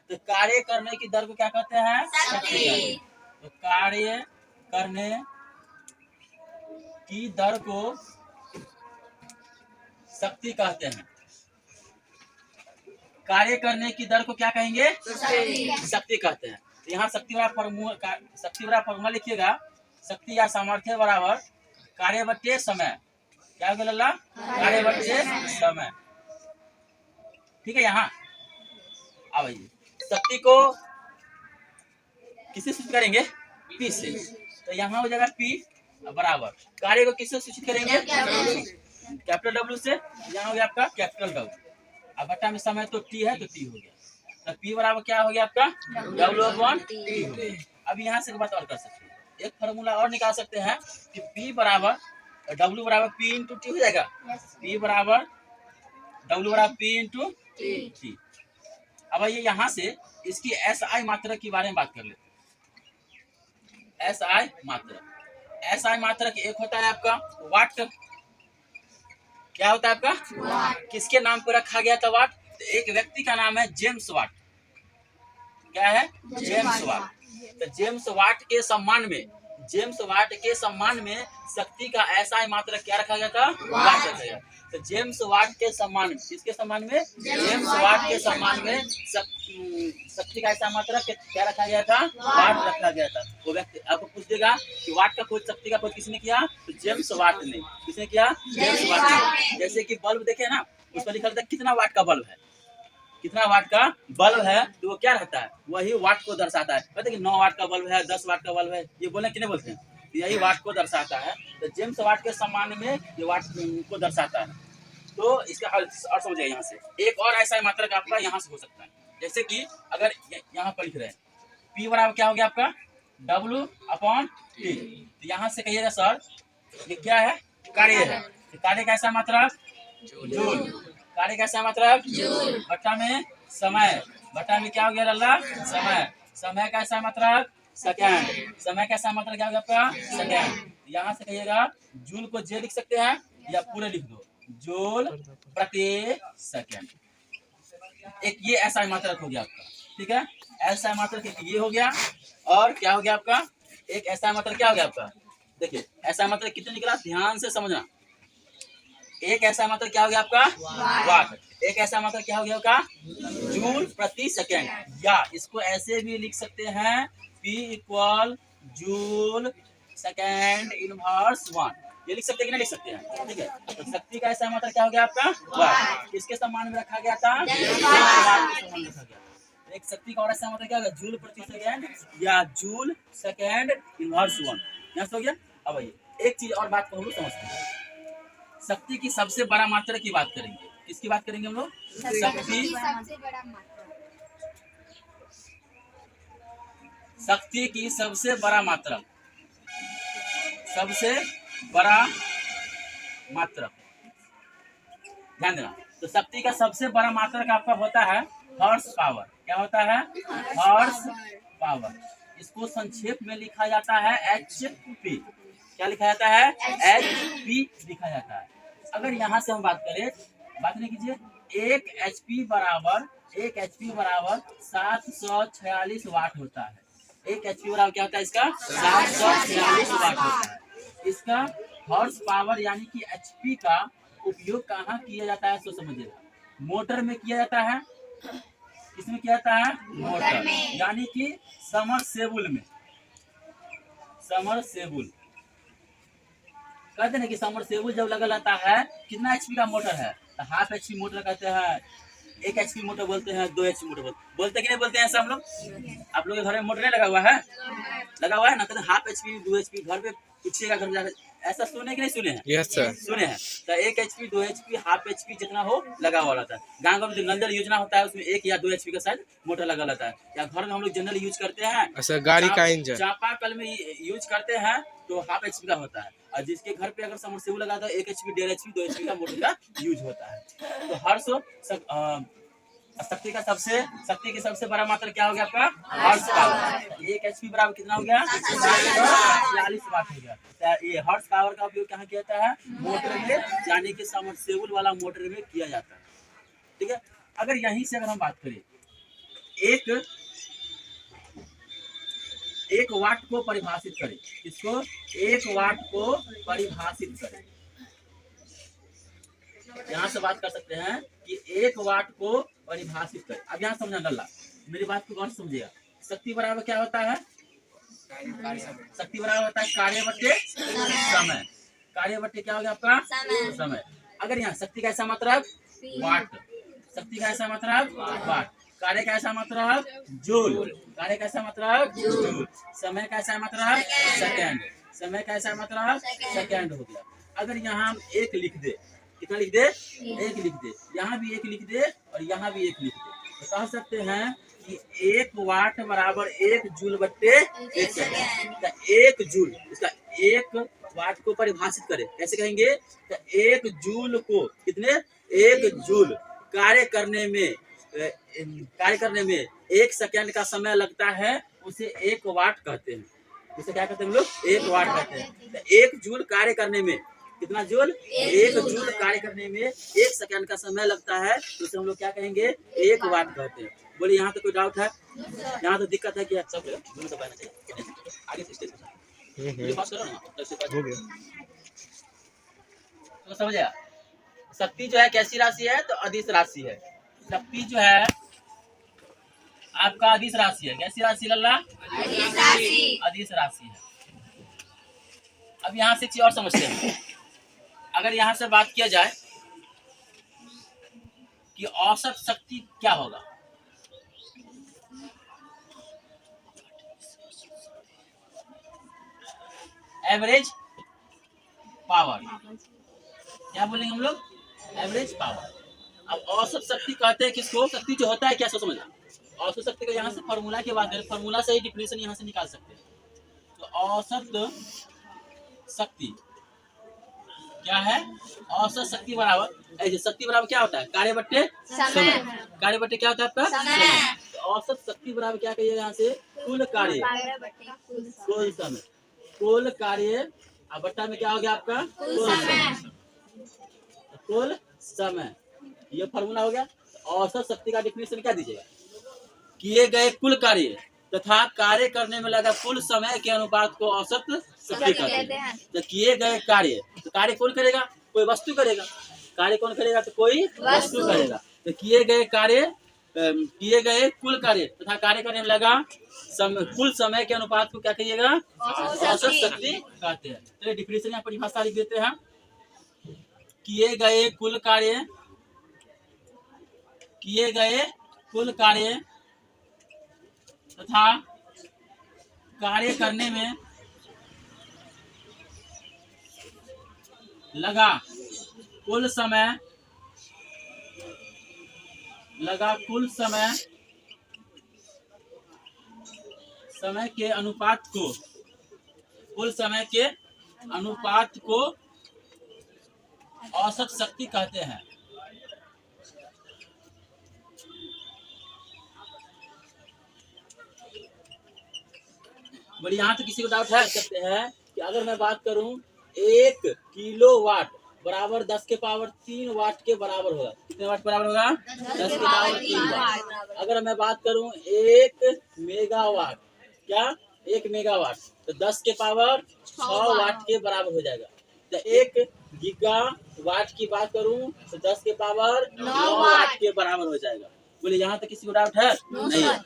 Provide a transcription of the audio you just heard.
तो कार्य करने की दर को क्या कहते हैं? शक्ति। तो कार्य करने की दर को शक्ति कहते हैं। कार्य करने की दर को क्या कहेंगे? शक्ति कहते हैं। तो यहाँ शक्ति बराबर फॉर्मूला लिखिएगा। शक्ति या सामर्थ्य बराबर कार्य बटे समय। क्या होगा लल्ला? कार्य बटे समय। ठीक है। यहाँ अब शक्ति को किससे सूचित करेंगे? P से। तो यहाँ हो जाएगा P बराबर कार्य को किससे सूचित करेंगे? कैपिटल W से। यहाँ हो गया आपका कैपिटल W। अब बटा में समय तो T है तो T हो गया। तो P बराबर क्या हो गया आपका? W/T हो गया। अब यहाँ से बात और कर सकते हैं। एक फॉर्मूला और निकाल सकते हैं कि P बराबर W बराबर P इंटू T हो जाएगा। P बराबर W बराबर P इंटू T। अब ये यहाँ से इसकी SI मात्रक के बारे में बात कर लेते हैं। SI मात्रक एक होता है आपका वाट। क्या होता है आपका? किसके नाम पर रखा गया था वाट? तो एक व्यक्ति का नाम है जेम्स वाट। क्या है? James Watt. तो जेम्स वाट के सम्मान में शक्ति का SI मात्रक क्या रखा गया था? वाट रखा गया। तो जेम्स वाट के सम्मान में, किसके सम्मान में? जेम्स वाट के सम्मान में शक्ति का SI मात्रक क्या रखा गया था? वाट रखा गया था। वो व्यक्ति आपको पूछ देगा कि वाट का खोज, शक्ति का खोज किसने किया? तो जेम्स वाट ने। किसने किया? जेम्स वाट ने। जैसे कि बल्ब देखे ना, उस पर लिखा रहता है कितना वाट का बल्ब है। कितना वाट का बल्ब है तो वो क्या रहता है? वही वाट को दर्शाता है। कहते हैं कि 9 वाट का बल्ब है, 10 वाट का बल्ब है, ये बोले कि नहीं बोलते हैं? यही वाट को दर्शाता है। तो जेम्स वाट के सम्मान में ये वाट को दर्शाता है। तो इसका और समझिए। यहाँ से एक और ऐसा मात्रक आपका यहाँ से हो सकता है। जैसे कि अगर यहाँ पर लिख रहे हैं P बराबर क्या हो गया आपका? W/T। तो यहाँ से कहिएगा सर ये क्या है? कार्य है। तो कार्य का ऐसा मात्रक जूल। कार्य का ऐसा मात्रक जूल बटा में समय। बटा में क्या हो गया लल्ला? समय। समय का ऐसा मात्रक सेकेंड। समय का ऐसा मात्रक क्या हो गया आपका? सेकेंड। यहाँ से कहिएगा जूल को जे लिख सकते हैं या पूरे लिख दो, जूल प्रति सेकेंड। एक ये ऐसा मात्रक हो गया आपका। ठीक है। ऐसा मात्रक एक ये हो गया। और क्या हो गया आपका? एक ऐसा मात्रक क्या हो गया आपका? देखिए ऐसा मात्रक कितने निकला, ध्यान से समझना। एक ऐसा मात्रक क्या हो गया आपका? वाट। एक ऐसा मात्रक क्या हो गया आपका? जूल प्रति सेकेंड। या इसको ऐसे भी लिख सकते हैं P equal joule second inverse 1। ये लिख सकते हैं कि नहीं लिख सकते हैं? ठीक है। तो शक्ति का ऐसा मात्रक क्या हो गया आपका? वाट। किसके सम्मान में रखा गया था? एक शक्ति का और ऐसा मात्रक क्या होगा? जूल प्रति सेकेंड या जूल सेकेंड इनवर्स 1। यहाँ हो गया। अब एक चीज और बात कहूँ समझते हैं। शक्ति की सबसे बड़ा मात्रक की बात करेंगे। किसकी बात करेंगे हम लोग? शक्ति की सबसे बड़ा मात्रक। सबसे बड़ा मात्रक ध्यान देना। तो शक्ति का सबसे बड़ा मात्रक आपका होता है हॉर्स पावर। क्या होता है? Horse power. इसको संक्षेप में लिखा जाता है HP। क्या लिखा जाता है? HP लिखा जाता है। अगर यहाँ से हम बात करें, बात नहीं कीजिए। एक HP बराबर 746 वाट होता है। एक HP बराबर क्या होता है इसका? 746 वाट होता है। इसका हॉर्स पावर यानी कि HP का उपयोग कहाँ किया जाता है? सो समझिएगा। मोटर में किया जाता है। किसमें किया जाता है? मोटर यानी कि समरसेबुल में। समरसेबुल कहते हैं कि समरसेबुल जब लगा रहता है, कितना HP का मोटर है? तो हाफ HP मोटर कहते हैं। 1 HP मोटर बोलते हैं, 2 HP मोटर बोलते कि नहीं बोलते हैं सब लोग? आप लोग के घर में मोटर नहीं लगा हुआ है? लगा हुआ है ना? कहते हाफ HP 2 HP। घर पे पूछिएगा, घर में जाकर ऐसा सुने कि नहीं सुने हैं? यस सर, सुने हैं। तो 1 HP 2 HP हाफ HP जितना हो लगा हुआ रहता है। गाँव में जो नल योजना होता है उसमें 1 या 2 HP का शायद मोटर लगा रहता है। या घर में हम लोग जनरल यूज करते हैं, अच्छा गाड़ी का इंजन चापाकल में यूज करते हैं तो हाफ HP का होता है। और जिसके घर पे अगर समरसेबुल लगा तो 1 HP 1.5 HP 2 HP का मोटर का यूज होता है। तो हर शक्ति की सबसे बड़ा मात्रा क्या हो गया आपका? Horse power. 1 HP बराबर कितना हो गया? 746 वाट हो गया। ये हॉर्स पावर का उपयोग कहाँ किया जाता है? मोटर में, यानी कि सबमर्सिबल वाला मोटर में किया जाता है। ठीक है। अगर यहीं से अगर हम बात करें, एक वाट को परिभाषित करें। इसको 1 वाट को परिभाषित करें। यहाँ से बात कर सकते हैं कि 1 वाट को परिभाषित करें। अब यहाँ समझना गल्ला, मेरी बात को गौर से समझिएगा। शक्ति बराबर क्या होता है? शक्ति बराबर होता है कार्य बट्टे समय। कार्य बट्टे क्या हो गया आपका? समय। अगर यहाँ शक्ति का ऐसा मतलब वाट, शक्ति का ऐसा मतलब वाट, कार्य का ऐसा मतलब जूल, कार्य का ऐसा मतलब जूल, समय का ऐसा मतलब सेकंड, समय का ऐसा मतलब सेकंड हो गया। अगर यहाँ हम 1 लिख दे, कितना लिख दे? 1 लिख दे, यहाँ भी 1 लिख दे और यहाँ भी 1 लिख दे, तो कह सकते हैं कि 1 वाट बराबर 1 जूल बट्टे 1 सेकंड। 1 जूल, इसका 1 वाट को परिभाषित करें, कैसे कहेंगे? तो 1 जूल को कितने? 1 जूल कार्य करने में 1 सेकंड का समय लगता है, उसे 1 वाट कहते हैं। उसे क्या कहते हैं हम लोग? 1 वाट कहते हैं। तो 1 जूल कार्य करने में कितना जूल? 1 जूल कार्य करने में 1 सेकंड का समय लगता है, तो उसे हम लोग क्या कहेंगे? 1 वाट कहते हैं। बोलिए यहाँ तो कोई डाउट है? यहाँ तो दिक्कत है कि सब आगे से हो गया तो समझिए। शक्ति जो है कैसी राशि है? तो अदिश राशि है। शक्ति जो है आपका अदिश राशि है। कैसी राशि लल्ला? अदिश राशि है। अब यहाँ से एक चीज और समझते हैं। अगर यहाँ से बात किया जाए कि औसत शक्ति क्या होगा, एवरेज पावर, क्या बोलेंगे हम लोग? Average power. अब औसत शक्ति कहते हैं किसको? शक्ति जो होता है क्या, समझना। औसत शक्ति का यहाँ से फॉर्मूला की बात करें, फॉर्मूला से ही डिफिनेशन यहाँ से निकाल सकते हैं। तो औसत शक्ति क्या है? औसत शक्ति बराबर, शक्ति बराबर क्या होता है? कार्य बट्टे समय। कार्य बट्टे क्या होता है आपका? समय। तो औसत शक्ति बराबर क्या कहिएगा यहाँ से? कुल कार्य, कुल समय, कुल कार्य, अब बट्टा में क्या हो गया आपका? कुल समय। कुल समय, ये फॉर्मूला हो गया। औसत शक्ति का डिफिनेशन क्या दीजिएगा? किए गए कुल कार्य तथा कार्य करने में लगा कुल समय के अनुपात को औसत शक्ति कहते हैं। तो किए गए कार्य, तो कार्य कौन करेगा? कोई वस्तु करेगा। कार्य कौन करेगा? तो कोई वस्तु करेगा। तो किए गए कार्य, किए गए कुल कार्य तथा कार्य करने में लगा कुल समय के अनुपात को क्या कहिएगा? औसत शक्ति कहते हैं। तो डिफिनेशन यहाँ परिभाषा लिख देते हैं। किए गए कुल कार्य, किए गए कुल कार्य तथा कार्य करने में लगा कुल समय, लगा कुल समय, समय के अनुपात को, कुल समय के अनुपात को औसत शक्ति कहते हैं। बोलिए यहाँ तो किसी को डाउट है? सकते हैं कि अगर मैं बात करूं 1 किलोवाट बराबर 10 के पावर 3 वाट के बराबर होगा। कितने वाट बराबर होगा? 10 के पावर 3 वाट। अगर मैं बात करूं 1 मेगावाट, क्या 1 मेगावाट, तो 10 के पावर 6 वाट के बराबर हो जाएगा। तो 1 गीगावाट की बात करूं तो 10 के पावर 9 वाट के बराबर हो जाएगा। बोले यहाँ तक किसी को डाउट है? नहीं है।